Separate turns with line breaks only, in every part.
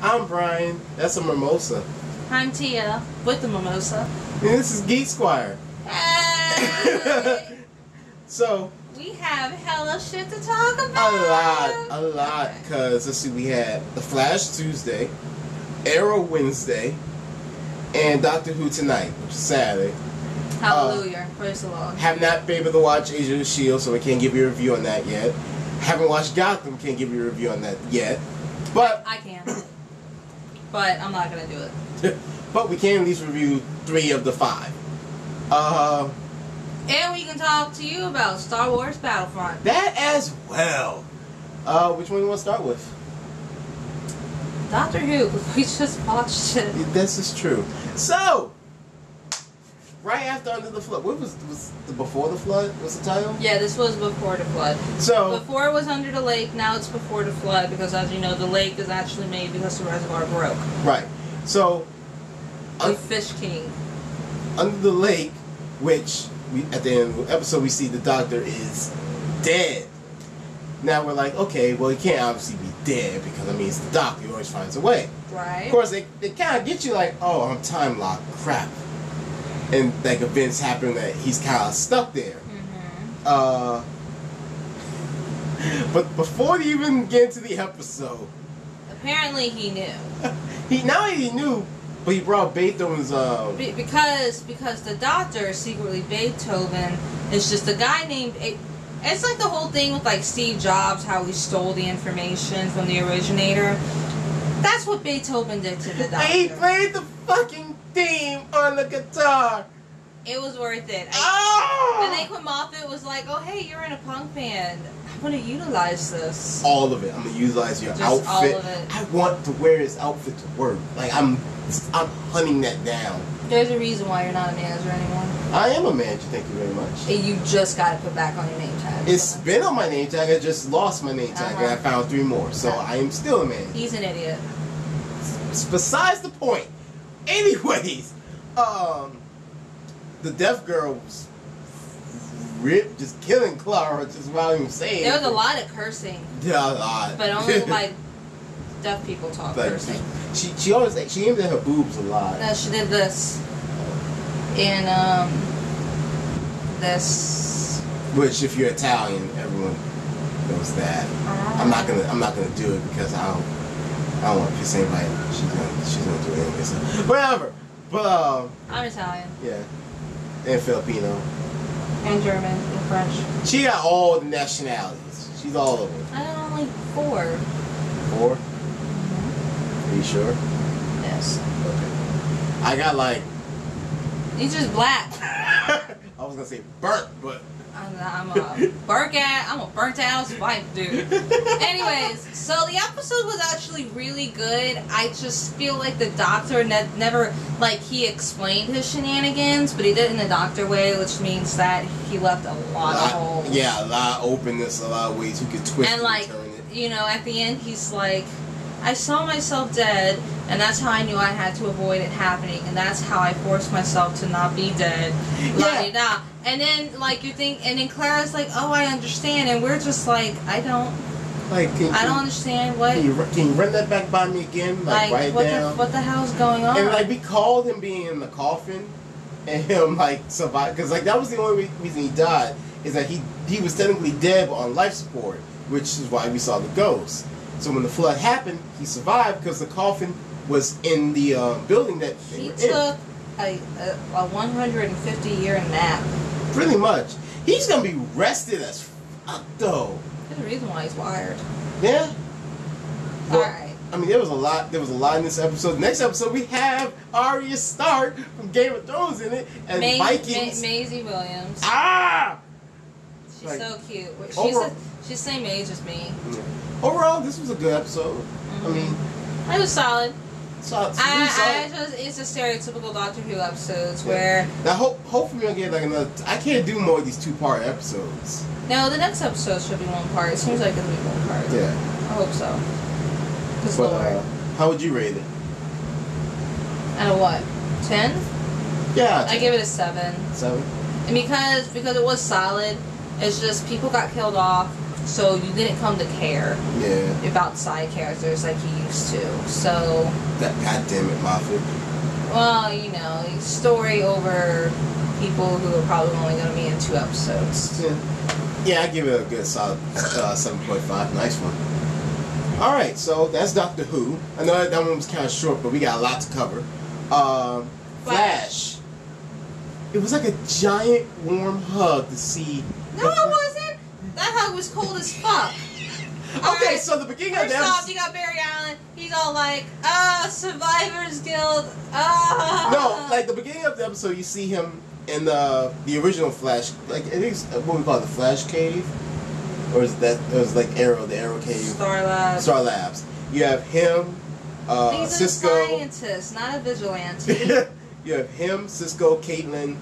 I'm Brian. That's a mimosa.
I'm Tia with the mimosa.
And this is Geek Squire.
Hey!
So
We have hella shit to talk about.
a lot. Cause let's see, we had The Flash Tuesday, Arrow Wednesday, and Doctor Who tonight, which is Saturday.
Hallelujah. Praise the Lord.
Have not been able to watch Agents of S.H.I.E.L.D., so I can't give you a review on that yet. Haven't watched Gotham, can't give you a review on that yet. But
I can. But I'm not gonna do it.
but we can at least review 3 of the 5.
And we can talk to you about Star Wars Battlefront.
That as well. Which one do you want to start with?
Doctor Who. We just watched it.
This is true. So, right after Under the Flood, what was the Before the Flood? What's the title?
Yeah, this was Before the Flood.
So
before it was Under the Lake, now it's Before the Flood because, as you know, the lake is actually made because the reservoir broke.
right. So
The Fish King.
Under the Lake, which at the end of the episode we see the Doctor is dead. Now we're like, okay, well he can't obviously be dead because I mean it's the Doctor. He always finds a way.
Right.
Of course, they kind of get you like, oh, I'm time locked. Crap. And like events happen that he's kind of stuck there.
Mm-hmm.
But before they even get into the episode,
Apparently he knew.
he knew, but he brought Beethoven's
Because the Doctor secretly Beethoven is just a guy named. It's like the whole thing with like Steve Jobs, how he stole the information from the originator. That's what Beethoven did to the Doctor.
He played the fucking theme on the guitar.
It was worth it.
Oh!
And then Quinn Moffat was like, "Oh hey, you're in a punk band. I'm gonna utilize this."
All of it. I'm gonna utilize your
Just
outfit.
all of it.
I want to wear his outfit to work. Like I'm hunting that down.
There's a reason why you're not a manager anymore.
I am a manager. Thank you very much.
And you just got to put back on your name tag.
It's been on my name tag. I just lost my name tag, and I found 3 more. So I am still a manager.
He's an idiot.
It's besides the point. Anyways, the deaf girl was ripped, just killing Clara just while he was saying.
There was a lot of cursing.
Yeah, a lot.
But only like deaf people talk
Like,
cursing.
She always she aimed at her boobs a lot.
No, she did this. In this.
Which, if you're Italian, everyone knows that. I'm not gonna do it because I don't want to piss anybody. She's gonna do it anyway. So whatever. But
I'm Italian.
yeah, and Filipino,
And German and French.
she got all the nationalities. She's all of them.
I don't like 4.
4? Are you sure?
Yes.
Okay. I got like.
He's just black.
I was gonna say burnt, but.
I'm a burnt out wife, dude. Anyways, so the episode was actually really good. I just feel like the Doctor never, like, he explained his shenanigans, but he did it in the Doctor way, which means that he left a lot of holes.
Yeah, a lot of openness, a lot of ways you could twist
And,
it
like,
and turn it.
you know, at the end, he's like, I saw myself dead, and that's how I knew I had to avoid it happening, and that's how I forced myself to not be dead. La-di-da. And then, like, you think, and then Clara's like, oh, I understand, and we're just like, I don't understand what.
Can you run that back by me again? Like right down.
What the hell's going on?
And like we called him being in the coffin, and him like survive because like that was the only reason he died is that he was technically dead but on life support, which is why we saw the ghost. So when the flood happened, he survived because the coffin was in the building that they
he
were
took a 150-year nap.
Pretty much. He's gonna be rested as fuck though.
There's a reason why he's wired.
Yeah. Well,
Alright.
I mean, there was a lot in this episode. Next episode, we have Arya Stark from Game of Thrones in it, and Vikings.
Maisie Williams.
Ah!
She's
Like,
so cute.
overall-
She's the same age as me.
Yeah. Overall, this was a good episode. I mean,
It was solid.
solid.
It's a stereotypical Doctor Who episodes where.
Now, hopefully, I'll get like another. I can't do more of these 2-part episodes.
No, the next episode should be 1 part. It seems like it'll be 1 part.
Yeah.
I hope so. Cause
But
Lord.
how would you rate it?
Out of what? 10?
Yeah.
I give it a 7.
7.
And because it was solid, it's just people got killed off. so you didn't come to care
Yeah.
about side characters like you used to. So,
That goddamn it, Moffat.
well, you know, story over people who are probably only going to be in 2 episodes.
Yeah, I give it a good solid 7.5. Nice one. All right, so that's Doctor Who. I know that one was kind of short, but we got a lot to cover. Flash. It was like a giant warm hug to see.
No, it wasn't. That hug was cold as fuck.
Okay,
Alright,
so the beginning of
first
the
off,
episode.
you got Barry Allen. He's all like, Survivors Guild.
No, like the beginning of the episode, you see him in the original Flash. Like I think it's what we call it, the Flash Cave, or is that it was like Arrow, the Arrow Cave,
Star Labs.
Star Labs. You have him,
He's
Cisco.
a scientist, not a vigilante.
You have him, Cisco, Caitlin,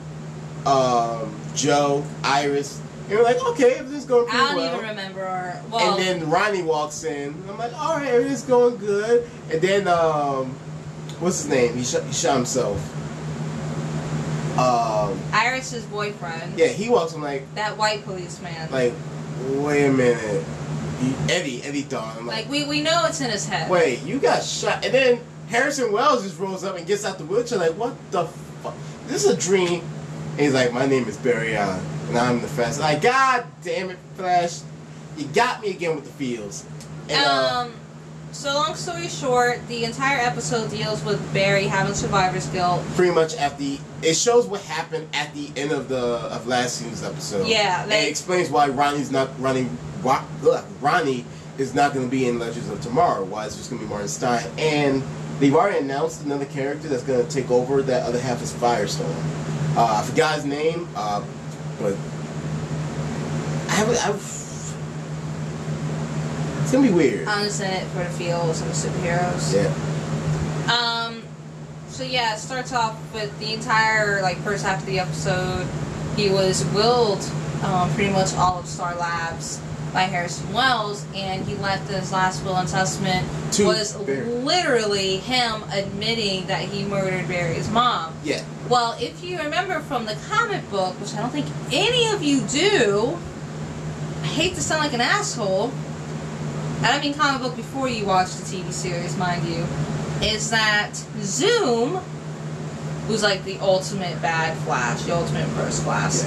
Joe, Iris. And you're like, okay, everything's going pretty
I don't
well.
even remember her. Well,
And then Ronnie walks in. And I'm like, all right, everything's going good. And then, what's his name? He shot himself.
Iris's boyfriend.
Yeah, he walks in like,
That white policeman.
wait a minute. Eddie thought. I'm
Like, we know it's in his head.
wait, you got shot. And then Harrison Wells just rolls up and gets out the wheelchair like, what the fuck? This is a dream. And he's like, my name is Barry Allen, and I'm the fastest. Like, God damn it, Flash. You got me again with the feels. And,
So long story short, the entire episode deals with Barry having survivor's guilt.
pretty much it shows what happened at the end of last season's episode.
Yeah,
And it explains why Ronnie is not going to be in Legends of Tomorrow. Why it's just going to be Martin Stein. And they've already announced another character that's going to take over. That other half is Firestorm. I forgot his name, but it's going to be weird.
I'm just in it for the feels and the superheroes.
Yeah.
So yeah, it starts off with the entire first half of the episode. He was willed pretty much all of Star Labs by Harrison Wells, and he left his last will and testament was
Barry.
literally him admitting that he murdered Barry's mom.
Yeah.
Well, if you remember from the comic book, which I don't think any of you do, I hate to sound like an asshole, and I mean comic book before you watch the TV series, mind you, is that Zoom, who's like the ultimate bad Flash, the ultimate first class,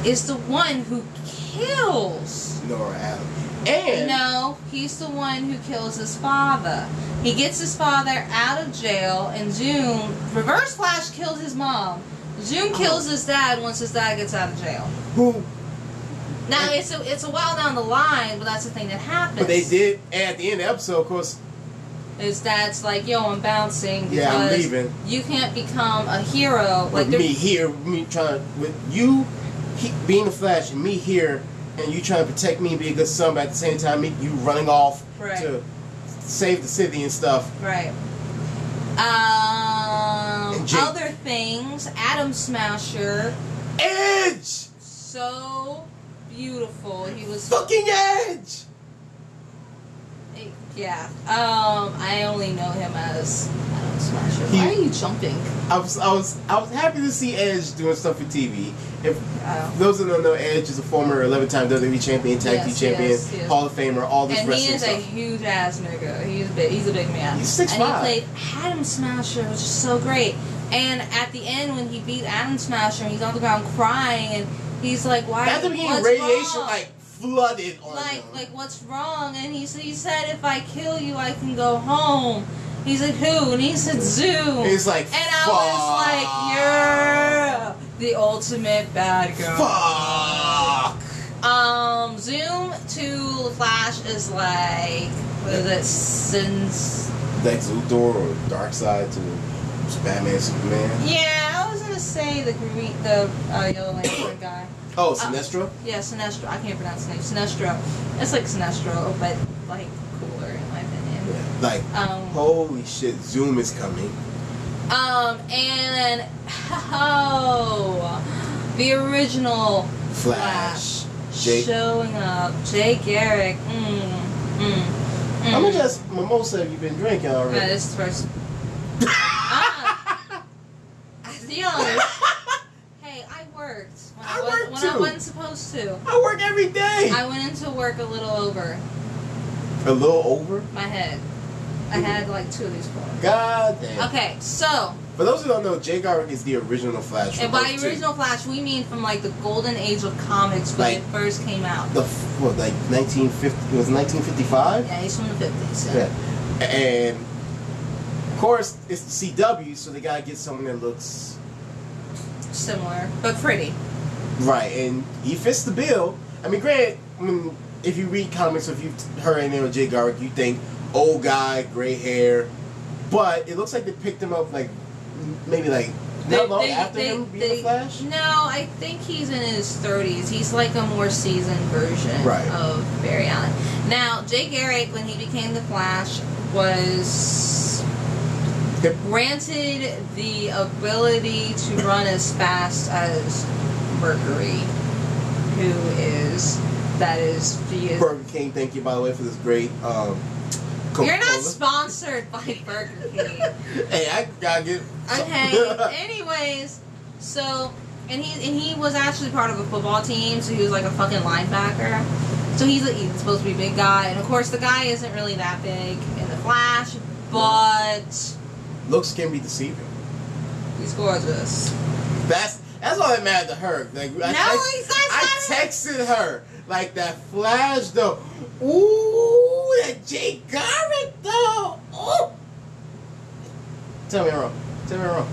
is the one who kills.
Nora Allen. And
No, he's the one who kills his father. He gets his father out of jail, and Zoom, Reverse Flash kills his mom. Zoom kills his dad once his dad gets out of jail.
who?
Now, it's a while down the line, but that's the thing that happens.
But they did, and at the end of the episode, of course.
His dad's like, yo, I'm bouncing because
Yeah, I'm leaving.
you can't become a hero.
With me here, me trying to, with you being the Flash and me here, and you trying to protect me and be a good son, but at the same time, you running off
Right.
to save the city and stuff.
Right.
And Jake.
Other things, Atom Smasher,
Edge!
so beautiful. He was
Fucking Edge!
yeah. I only know him as Atom Smasher. Why are you jumping?
I was happy to see Edge doing stuff for TV. If
Oh.
those who don't know, Edge is a former 11-time WWE champion, tag team
Yes,
champion,
yes, yes.
Hall of Famer, all this
And he
wrestling
is a
stuff.
huge ass nigga. He's a big man.
He's
And
6'5".
he played Atom Smasher, which is so great. And at the end, when he beat Atom Smasher, and he's on the ground crying, and he's like, "Why?
At the beginning,
what's
radiation
wrong?
flooded on him.
Like what's wrong?" And he said, "If I kill you, I can go home." He's like, "Who?" And he said, "Zoom."
And he's like,
and I was like, "You're the ultimate bad guy."
Fuck.
Zoom to Flash is like, what is it, Sins?
Lex Luthor or Darkseid to Batman, Superman.
Yeah, I was gonna say the Yellow Lantern guy.
Oh, Sinestro?
Yeah, Sinestro. I can't pronounce his name. Sinestro. It's like Sinestro, but like cooler in my opinion.
Yeah. Like, holy shit, Zoom is coming.
And the original
Flash. Jake.
showing up. Jay Garrick.
How much has mimosa have you been drinking already?
This is first. To be honest, hey, I worked when I wasn't supposed to. into?
I work every day.
I went into work a little over
A little over?
my head. I had like 2 of these for.
God damn.
Okay, so.
For those who don't know, Jay Garrick is the original Flash.
And by original Flash, we mean from like the golden age of comics when
Like,
it first came out.
Like 1950? It was 1955?
Yeah, he's from the 50s.
Yeah. And of course, it's the CW, so they gotta get someone that looks
Similar, but pretty.
right. And he fits the bill. I mean, granted, if you read comics, or if you've heard anything of Jay Garrick, you think old guy, gray hair. But it looks like they picked him up like maybe like not long after him being the Flash.
No, I think he's in his 30s. He's like a more seasoned version of Barry Allen. Now, Jay Garrick, when he became the Flash, was granted the ability to run as fast as Mercury, who is
Burger King. Thank you, by the way, for this great.
You're not sponsored by Burger King.
Hey, I gotta get.
Okay. Anyways, so and he was actually part of a football team, so he was like a fucking linebacker. So he's supposed to be a big guy, and of course the guy isn't really that big in the Flash, but
looks can be deceiving.
He's gorgeous.
That's all that mattered to her. Like I texted her like that Flash though. Ooh, that Jay Garrick though. Ooh. Tell me wrong. Tell me wrong.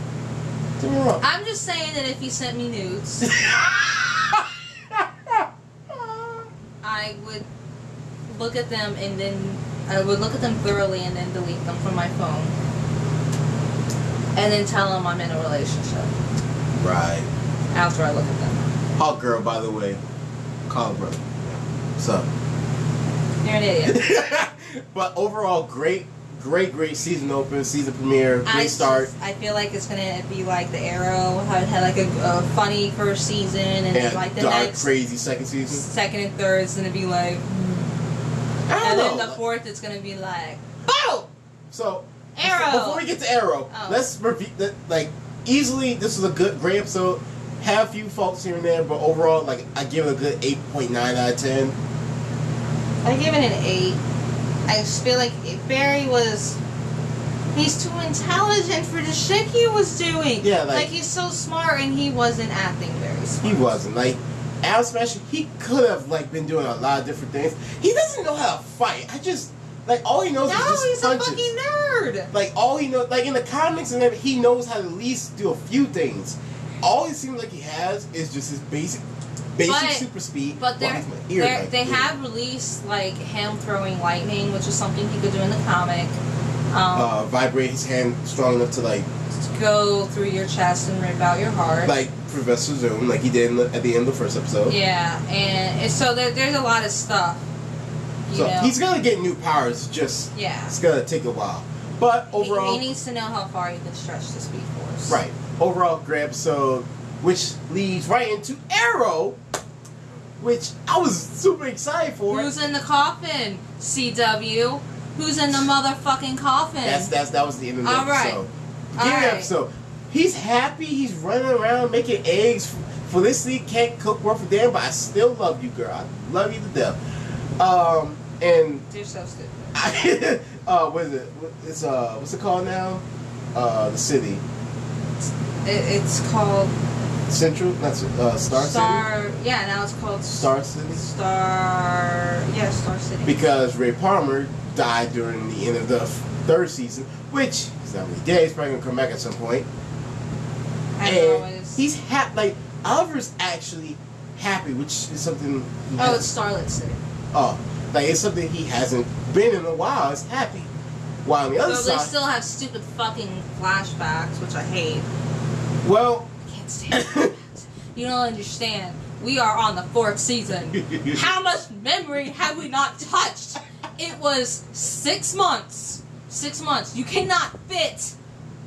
Tell me wrong.
I'm just saying that if he sent me nudes, I would look at them and then I would look at them thoroughly and then delete them from my phone, and then tell him I'm in a relationship.
Right.
After I look at them.
Hot girl, by the way. Call brother. What's up?
You're an idiot.
But overall, great season open, season premiere, great start.
I feel like it's gonna be like the Arrow, how it had like a funny first season, and then like the
dark,
next
crazy second season.
Second and third is gonna be like, and then the fourth it's gonna be like, boom.
So
Arrow.
Before we get to Arrow, let's review that. Like easily, this was a great episode. Have a few faults here and there, but overall, like I give it a good 8.9 out of 10.
I give it an 8. I just feel like Barry he's too intelligent for the shit he was doing.
Yeah,
like he's so smart and he wasn't acting very smart.
He wasn't. Like Al Smasher, he could have like been doing a lot of different things. He doesn't know how to fight. All he knows is just
he's
punches.
a fucking nerd.
Like all he knows, like in the comics and everything, he knows how to at least do a few things. All it seems like he has is just his basic super speed.
But they have released like him throwing lightning, which is something he could do in the comic.
Vibrate his hand strong enough to like
go through your chest and rip out your heart,
like Professor Zoom, like he did at the end of the first episode.
Yeah, and so there's a lot of stuff.
So he's gonna get new powers. Just it's gonna take a while. But overall,
he needs to know how far he can stretch the Speed Force.
Right. Overall, great episode, which leads right into Arrow, which I was super excited for.
Who's in the coffin? CW. Who's in the motherfucking coffin?
That was the end of the episode.
Right.
Episode. He's happy. He's running around making eggs. Felicity can't cook worth a damn, but I still love you, girl. I love you to death. And
you're so stupid.
What is it? It's what's it called now? The city.
It's called
Central. That's Star City.
Yeah, now it's called
Star City.
Star City.
Because Ray Palmer died during the end of the third season, which he's not really dead. He's probably gonna come back at some point. He's happy. Like Oliver's actually happy, which is something.
It's Starlit City.
Oh, like it's something he hasn't been in a while. It's happy. While on the other side,
they still have stupid fucking flashbacks, which I hate.
Well,
I can't stand it. You don't understand. We are on the 4th season. How much memory have we not touched? It was 6 months. 6 months. You cannot fit.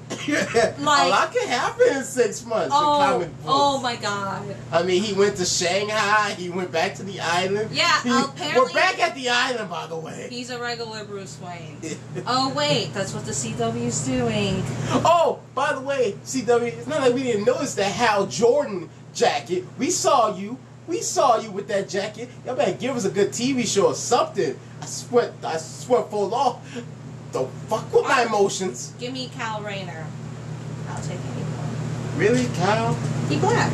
A lot can happen in 6 months in comic books.
Oh my god.
I mean, he went to Shanghai. He went back to the island.
Yeah, apparently.
We're back at the island, by the way.
He's a regular Bruce Wayne. Oh wait, that's what the CW's doing.
Oh, by the way, CW, it's not like we didn't notice the Hal Jordan jacket. We saw you We saw you with that jacket. Y'all better give us a good TV show or something. I swear full off. Don't fuck with my emotions.
Give me Kyle Rayner. I'll take anyone.
Really, Kyle?
He black.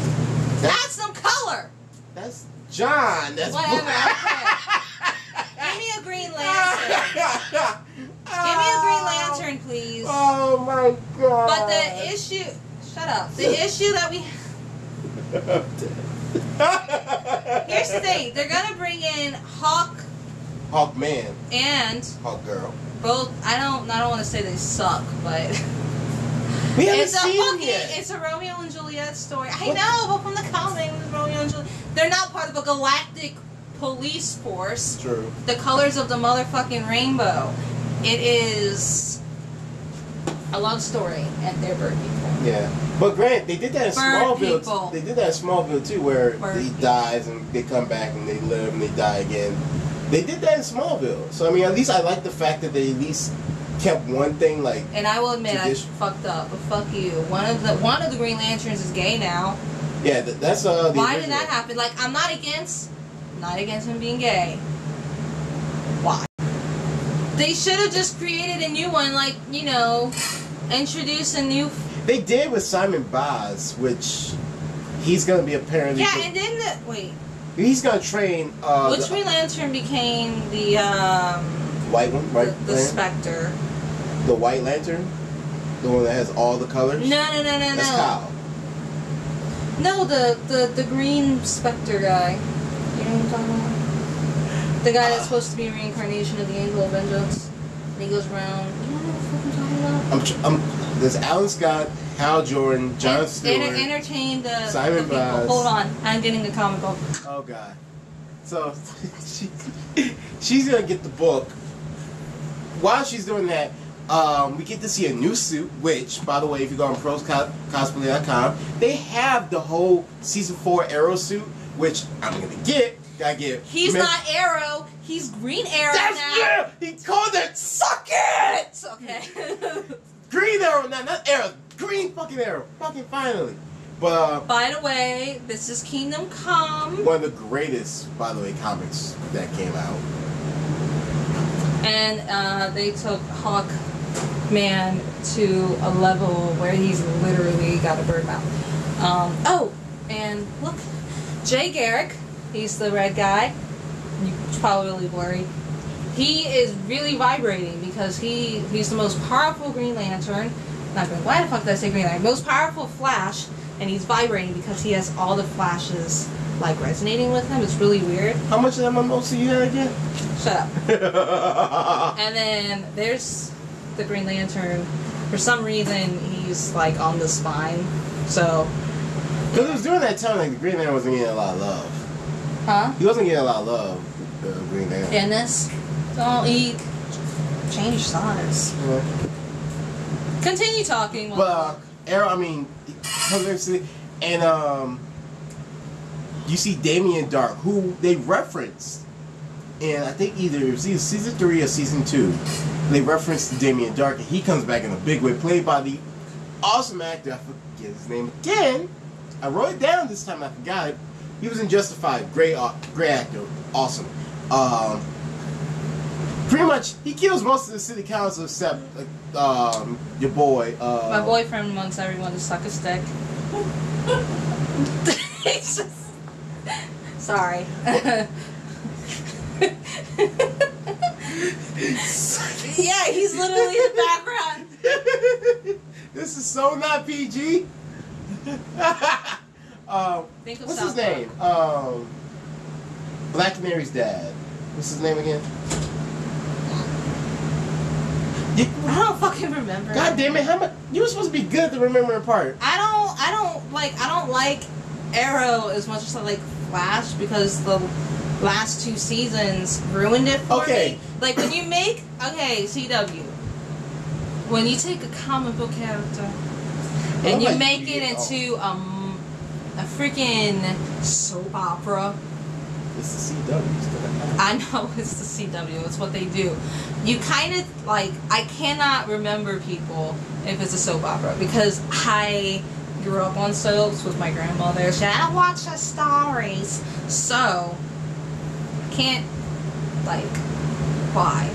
Add some color.
That's John. That's
whatever.
black.
Give me a Green Lantern. Give me a Green Lantern, please.
Oh my god.
But the issue... Shut up. The issue that we... Here's the thing. They're going to bring in
Hawkman.
And...
Hawkgirl.
Both... I don't want to say they suck, but...
We haven't seen it yet.
It's a Romeo and Juliet story. I know, but from the comics, Romeo and Juliet... They're not part of a galactic police force.
True.
The colors of the motherfucking rainbow. It is a love story, and they're bird people.
Yeah, but Grant, they did that in Smallville.
People.
They did that in Smallville too, where
Bird
he
people.
dies and they come back and they live and they die again. They did that in Smallville, so I mean, at least I like the fact that they at least kept one thing like.
And I will admit, I fucked up, but fuck you. One of the Green Lanterns is gay now.
Yeah, that's the
Why
original.
did that happen? Like, I'm not against him being gay. Why? They should have just created a new one, like, you know, introduce a new...
They did with Simon Baz, which he's gonna be apparently...
Yeah, and then wait.
He's gonna train...
Which Green Lantern became the,
White one, right?
The Spectre.
The White Lantern? The one that has all the colors?
No.
That's Kyle.
No, the Green Spectre guy. You know what I'm talking about? The guy that's supposed to be a reincarnation of the Angel of Vengeance. And he goes around. You know what I'm talking about?
There's Alan Scott, Hal Jordan, Jon Stewart.
Entertain the
Simon
people.
Baz.
Hold on. I'm getting the comic book.
Oh, God. So, she's going to get the book. While she's doing that, we get to see a new suit, which, by the way, if you go on proscosplay.com, they have the whole Season 4 Arrow suit, which I'm going to get.
He's not Arrow. He's Green Arrow now.
Yeah! He called it Suck It!
Okay.
Green Arrow now, not Arrow. Green fucking Arrow. Fucking finally. But,
by the way, this is Kingdom Come.
one of the greatest, by the way, comics that came out.
And they took Hawkman to a level where he's literally got a bird mouth. Oh, and look, Jay Garrick. He's the red guy. It's probably really blurry. He is really vibrating because he's the most powerful Green Lantern. Why the fuck did I say Green Lantern? Most powerful Flash, and he's vibrating because he has all the Flashes like resonating with him. It's really weird.
How much of that MMOC you had again?
Shut up. And then there's the Green Lantern. For some reason, he's like on the spine. So.
Because it was during that time like the Green Lantern wasn't getting a lot of love.
Huh?
He wasn't getting a lot of love, the Green Lantern.
In this, don't eat. Change size.
Yeah.
Continue talking.
But Arrow, I mean, and you see Damien Dark, who they referenced in I think either season 3 or season 2. They referenced Damien Dark, and he comes back in a big way, played by the awesome actor. I forget his name again. I wrote it down this time. I forgot it. He was in Justified. Great actor. Awesome. Pretty much, he kills most of the city council except your boy.
My boyfriend wants everyone to suck his dick. He's just... Sorry. Yeah, he's literally in the background.
This is so not PG. What's his name? Black Canary's dad. What's his name again?
I don't fucking remember.
God damn it! How much? You were supposed to be good at the remembering part.
I don't like Arrow as much as I like Flash because the last 2 seasons ruined it for me. Like when you make CW. When you take a comic book character and you make it into a freaking soap opera.
It's the CW.
I know it's the CW. It's what they do. You kind of like. I cannot remember people if it's a soap opera because I grew up on soaps with my grandmother. She said, I watch the stories. So, can't, like, why?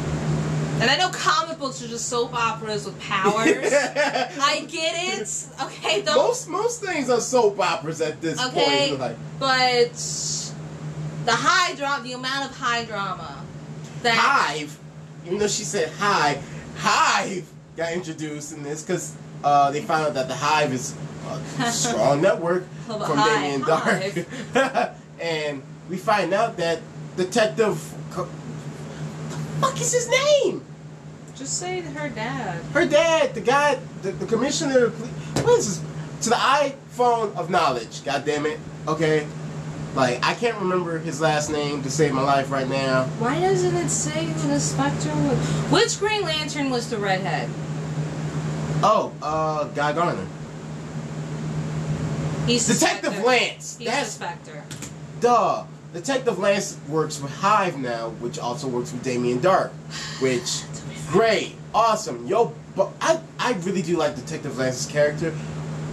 And I know comic books are just soap operas with powers. I get it. Okay,
most things are soap operas at this point. Like,
but the amount of high drama that
Hive, even though she said Hive got introduced in this because they found out that the Hive is a strong network from Damien Dark, and we find out that Detective. What the fuck is his name?
Just say her dad.
Her dad, the guy, the commissioner. What is this? To the iPhone of knowledge. God damn it. Okay. Like, I can't remember his last name to save my life right now. Why
doesn't it say who the Spectre was? Which Green Lantern was the redhead?
Oh, Guy Gardner.
He's
Detective Lance.
He's the Spectre.
Duh. Detective Lance works with Hive now, which also works with Damien Dark. Which, great, awesome. Yo, but I really do like Detective Lance's character,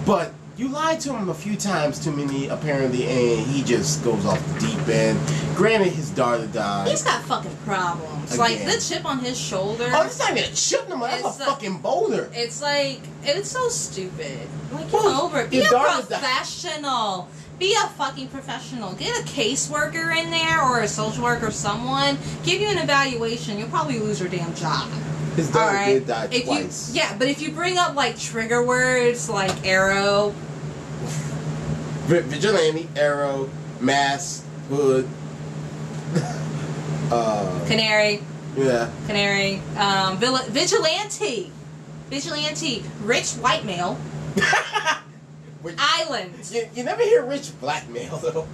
but you lied to him a few times too many, apparently, and he just goes off the deep end. Granted, his daughter died.
He's got fucking problems. Again. Like, the chip on his shoulder.
Oh, it's not even a chip no more. That's a fucking boulder.
It's like, it's so stupid. Like, get over it. Be a professional. Be a fucking professional. Get a caseworker in there or a social worker or someone. Give you an evaluation. You'll probably lose your damn job.
His daughter did die twice.
But if you bring up, like, trigger words like Arrow.
Vigilante, Arrow, Mask, Hood.
Canary.
Yeah.
Canary. Vigilante. Vigilante. Rich white male. Island.
You never hear rich black male, though.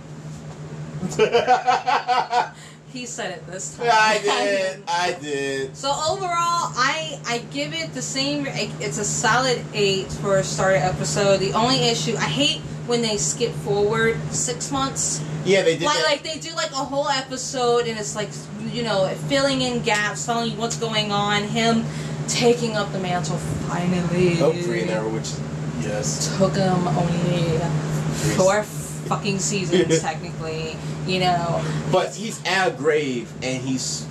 He said it this time.
I did.
So overall, I give it the same. It's a solid 8 for a starter episode. The only issue, I hate when they skip forward 6 months.
Yeah, they did.
Like they do like a whole episode, and it's like, you know, filling in gaps, telling you what's going on. Him taking up the mantle finally.
Oh, Green Arrow, which yes
took him only 4 fucking seasons technically. You know,
but he's at a grave, and he's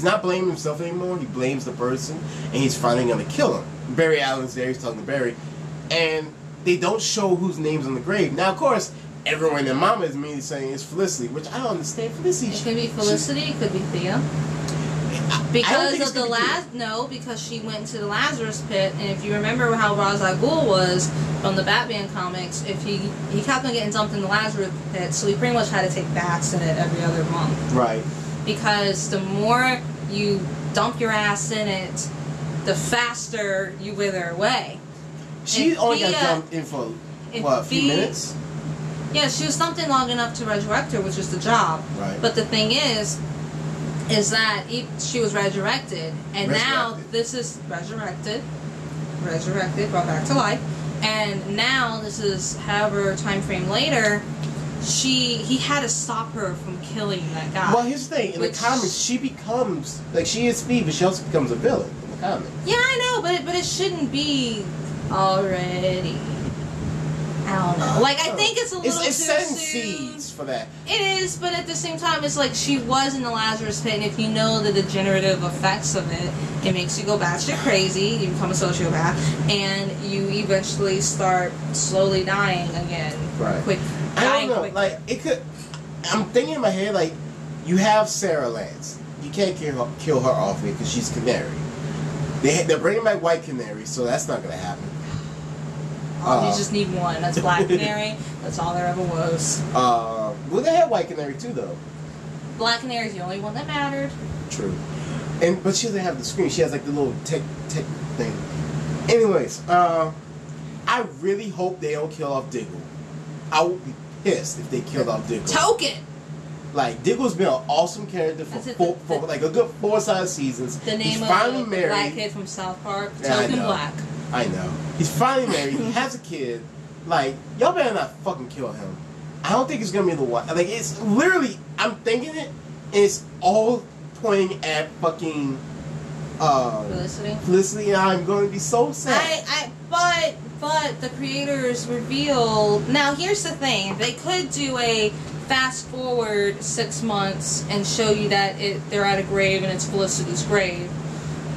not blaming himself anymore. He blames the person, and he's finally gonna kill him. Barry Allen's there. He's talking to Barry, and they don't show whose name's on the grave. Now, of course, everyone and Mama is immediately saying it's Felicity, which I don't understand. Felicity.
It could be Felicity. It could be Thea. Because of the because she went into the Lazarus pit, and if you remember how Ra's al Ghul was from the Batman comics, if he kept on getting dumped in the Lazarus pit, so he pretty much had to take baths in it every other month.
Right.
Because the more you dump your ass in it, the faster you wither away.
She only got dumped in for what, a few minutes?
Yeah, she was dumped in long enough to resurrect her, which is the job.
Right.
But the thing is that she was resurrected, and now this is resurrected, brought back to life, and now this is however time frame later, he had to stop her from killing that guy.
Well, here's the thing, in the comics, she becomes, like, she is Speed, but she also becomes a villain in the comics.
Yeah, I know, but it shouldn't be already. I don't know. Like, I think it's a little
it's
too
setting
soon.
seeds for that.
It is, but at the same time, it's like she was in the Lazarus pit, and if you know the degenerative effects of it, it makes you go batshit crazy, you become a sociopath, and you eventually start slowly dying again.
Right. I don't know. Quickly. Like, it could. I'm thinking in my head, like, you have Sarah Lance. You can't kill her off here because she's Canary. They're bringing back White Canary, so that's not going to happen.
You just need one. That's Black Canary. That's all there ever was.
Well, they had White Canary too, though.
Black Canary's the only one that mattered.
True. But she doesn't have the screen. She has like the little tech thing. Anyways, I really hope they don't kill off Diggle. I would be pissed if they killed off Diggle.
Token.
Like, Diggle's been an awesome character for like a good 4 seasons.
The name
He's
of
finally
the
married.
black kid from South Park.
Yeah,
Token Black.
I know. He's finally married. He has a kid. Like, y'all better not fucking kill him. I don't think it's gonna be the one. Like, it's literally, I'm thinking it, and it's all pointing at fucking
Felicity.
Felicity, and I'm going to be so sad.
But but the creators revealed. Now here's the thing: they could do a fast forward 6 months and show you that they're at a grave and it's Felicity's grave,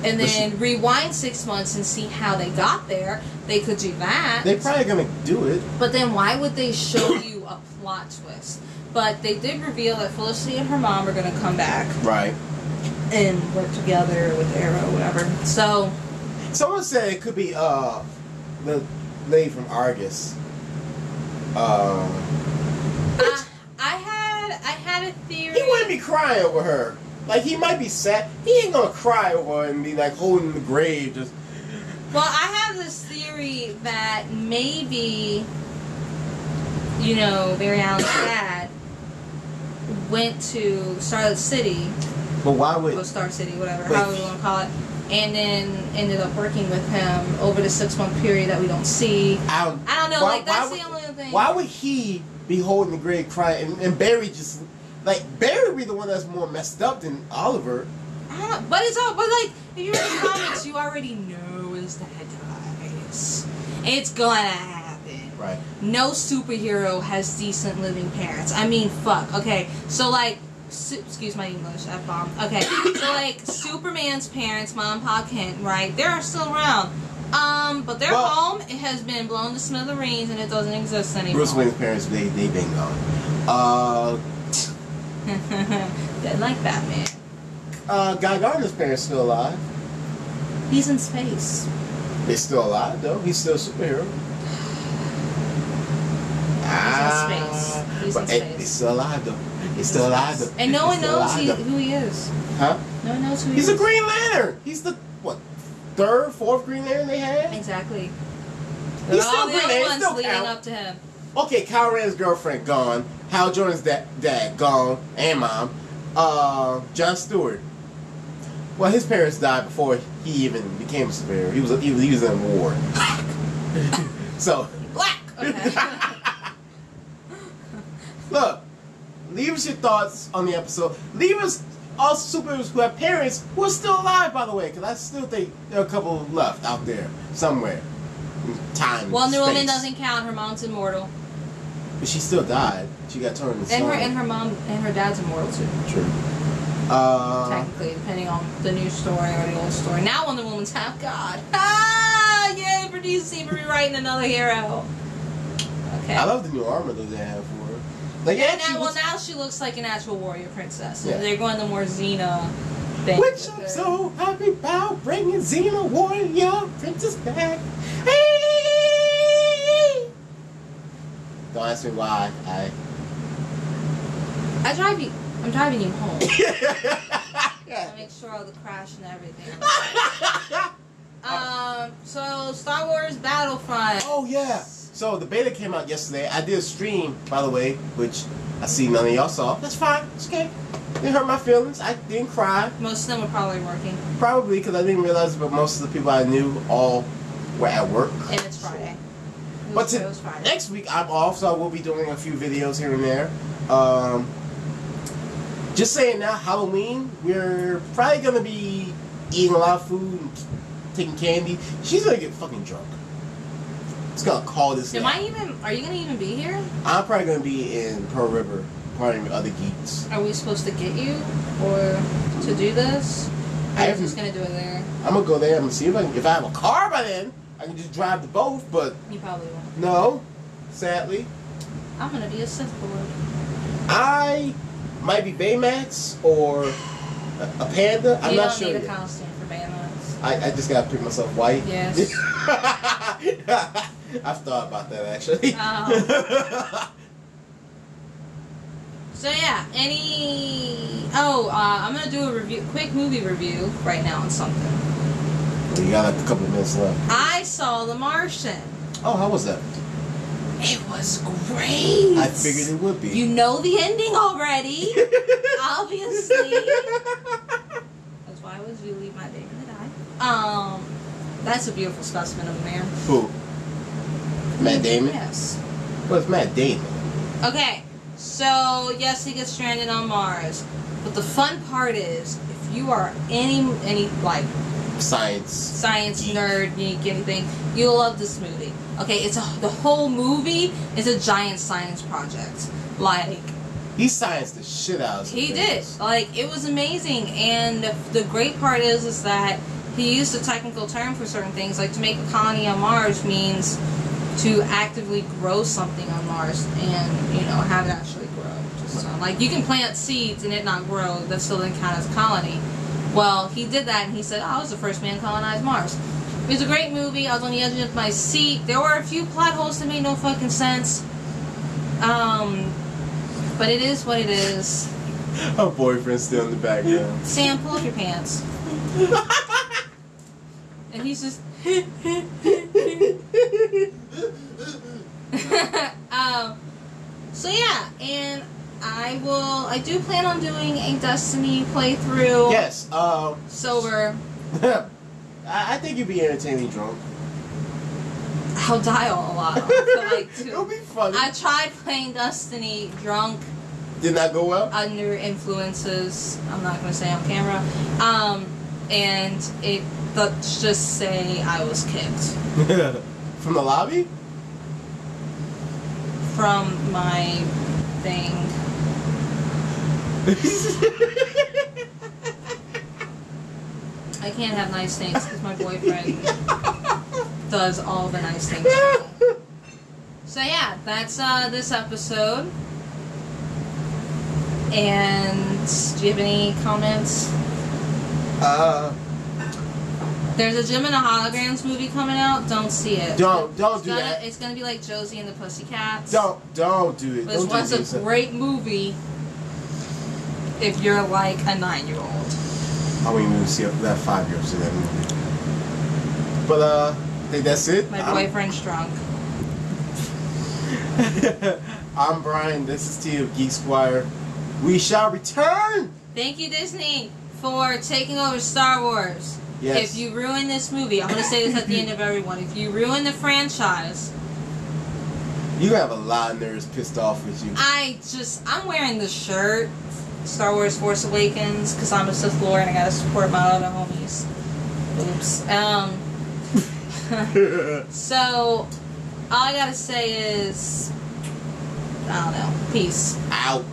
and then rewind 6 months and see how they got there. They could do that.
They're probably gonna do it.
But then why would they show you a plot twist? But they did reveal that Felicity and her mom are gonna come back.
Right.
And work together with Arrow, whatever. So.
Someone said it could be the lady from Argus.
I had a theory.
He wouldn't be crying over her. Like, he might be sad. He ain't gonna cry over her and be like holding the grave. Just.
Well, I have this theory that maybe, you know, Barry Allen's dad went to Starlight City.
But why would?
Or Star City, whatever, however you want to call it. And then ended up working with him over the 6 month period that we don't see. I don't know. That's the only thing.
Why would he be holding the grave crying and Barry just Barry would be the one that's more messed up than Oliver?
But it's all. But like, if you read the comics, you already know his dad dies. It's gonna happen.
Right.
No superhero has decent living parents. I mean, fuck. Okay, so like. Excuse my English, F-bomb. Okay, so like Superman's parents, Mom and Pa Kent, right? They're still around. But their home, it has been blown to smithereens and it doesn't exist anymore.
Bruce Wayne's parents, they been gone.
Didn't like Batman.
Guy Gardner's parents still alive.
He's in space.
They're still alive though. He's still a superhero.
He's in space.
He's still alive though. He's still alive though.
And no one knows who he is.
Huh?
No one knows who he is.
He's a Green Lantern. He's the third, fourth Green Lantern they had.
Exactly.
He's
all
still
the
Green
other
Lantern.
ones leading up to him.
Okay, Kyle Rand's girlfriend gone. Hal Jordan's dad gone, and mom. John Stewart. Well, his parents died before he even became a superhero. He was in war. So
black. Okay.
Look, leave us your thoughts on the episode. Leave us all superheroes who have parents who are still alive, by the way, because I still think there are a couple left out there somewhere. Time.
Wonder Woman doesn't count. Her mom's immortal.
But she still died. She got turned into stone.
And her mom and her dad's immortal too.
True.
Technically, depending on the new story or the old story. Now Wonder Woman's half god. Ah, yay for DC for rewriting another hero. Okay.
I love the new armor that they have for her. Like,
now she looks like an actual warrior princess.
Yeah.
They're going the more Xena thing.
Which I'm so happy about bringing Xena warrior princess back. Hey! Don't ask me why.
I'm driving you home.
Yeah.
I make sure all the crash and everything. So Star Wars Battlefront.
Oh yeah. So the beta came out yesterday. I did a stream, by the way, which I see none of y'all saw. That's fine. It's okay. Didn't hurt my feelings. I didn't cry.
Most of them were probably working.
Probably because I didn't realize, but most of the people I knew all were at work.
And it's Friday.
But next week I'm off, so I will be doing a few videos here and there. Just saying now, Halloween, we're probably going to be eating a lot of food and taking candy. She's going to get fucking drunk. It's going to call this
are you going to even be here?
I'm probably going to be in Pearl River, partying with other geeks.
Are we supposed to get you or to do this? Or are you just going to do it there?
I'm going to go there. I'm going to see if I have a car by then. I can just drive to both, but...
You probably won't.
No, sadly.
I'm going to be a Sith Lord.
I might be Baymax or a panda. I'm not sure.
You don't need
yet.
a costume for Baymax.
I just gotta pick myself white.
Yes.
I've thought about that actually.
So yeah, I'm gonna do a quick movie review right now on something.
You got like a couple of minutes left.
I saw The Martian.
Oh, how was that?
It was great.
I figured it would be.
You know the ending already, obviously. That's why I was you leave my day to die. That's a beautiful specimen of a man.
Who? Matt Damon?
Yes.
What's Matt Damon?
Okay, so yes, he gets stranded on Mars, but the fun part is if you are any like science nerd, geek, anything, you'll love this movie. Okay, the whole movie is a giant science project. Like,
he scienced the shit out of some
he
things.
did. Like, it was amazing. And the great part is that he used a technical term for certain things. Like, to make a colony on Mars means to actively grow something on Mars and, you know, have it actually grow. Just, like, you can plant seeds and it not grow. That still doesn't count as a colony. Well, he did that, and he said, I was the first man to colonize Mars. It was a great movie. I was on the edge of my seat. There were a few plot holes that made no fucking sense. But it is what it is.
Her boyfriend's still in the background.
Sam, pull up your pants. And he's just... So yeah, and I do plan on doing a Destiny playthrough.
Yes,
sober.
I think you'd be entertaining drunk.
I'll die a lot. I feel like too.
It'll be funny.
I tried playing Destiny drunk.
Did not go well?
Under influences. I'm not going to say on camera. And let's just say I was kicked.
From the lobby?
From my thing. I can't have nice things because my boyfriend does all the nice things. So yeah, that's this episode. And do you have any comments? There's a Gem and the Holograms movie coming out. Don't see it.
Don't do that.
It's gonna be like Josie and the Pussycats.
Don't do it.
It was a great movie if you're like a 9-year-old.
I wouldn't even see that 5-year-old see that movie. But I think that's it.
My boyfriend's drunk.
I'm Brian. This is T of Geek Squire. We shall return.
Thank you, Disney, for taking over Star Wars.
Yes.
If you ruin this movie, I'm going to say this at the end of everyone. If you ruin the franchise,
you have a lot of nerds pissed off with you.
I'm wearing the shirt, Star Wars Force Awakens, because I'm a Sith Lord and I got to support my other homies. Oops. So, all I got to say is, I don't know. Peace.
Out.